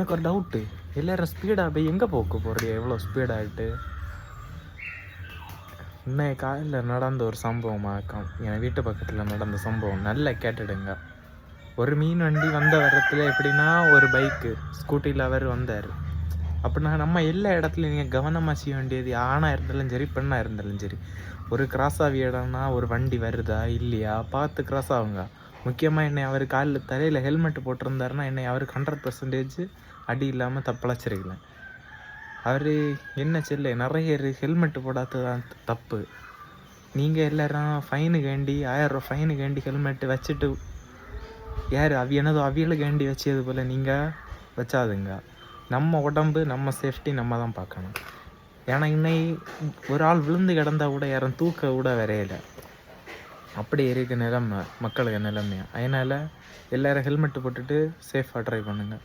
எனக்கு ஒரு டவுட்டு, எல்லாரும் ஸ்பீடாக போய் எங்கே போக்க போறியா எவ்வளோ ஸ்பீடாகிட்டு? இன்னைக்கு காலையில் நடந்த ஒரு சம்பவமாக்கம், என் வீட்டு பக்கத்தில் நடந்த சம்பவம் நல்லா கேட்டுடுங்க. ஒரு மீன் வண்டி வந்த வரத்தில் எப்படின்னா, ஒரு பைக்கு ஸ்கூட்டியில் அவர் வந்தார். அப்படின்னா நம்ம எல்லா இடத்துலையும் நீங்கள் கவனமாக செய்ய வேண்டியது, ஆணாக இருந்தாலும் சரி பெண்ணாக இருந்தாலும் சரி, ஒரு கிராஸ் ஆகி இடம்னா ஒரு வண்டி வருதா இல்லையா பார்த்து கிராஸ் ஆகுங்க. முக்கியமாக என்னை அவர் காலில் தலையில் ஹெல்மெட் போட்டிருந்தாருன்னா என்னை அவருக்கு 100% அடி இல்லாமல் தப்பழைச்சிருக்கலேன். அவர் என்ன செல்ல நிறைய ஹெல்மெட்டு போடாதது தான் தப்பு. நீங்கள் எல்லோரும் ஃபைனுக்கு வேண்டி 1000 ரூபா ஃபைனுக்கு வேண்டி ஹெல்மெட்டு வச்சுட்டு யார் என்னதோ அவியலுக்கு வேண்டி வச்சது போல் நீங்கள் வச்சாதுங்க. நம்ம உடம்பு நம்ம சேஃப்டி நம்ம தான் பார்க்கணும். ஏன்னா இன்னைக்கு ஒரு ஆள் விழுந்து கிடந்தா கூட யாரும் தூக்க கூட வரையலை. அப்படி இருக்க நிலைமை மக்களுக்கு நிலைமையா. அதனால் எல்லோரும் ஹெல்மெட்டு போட்டுட்டு சேஃபாக ட்ரைவ் பண்ணுங்கள்.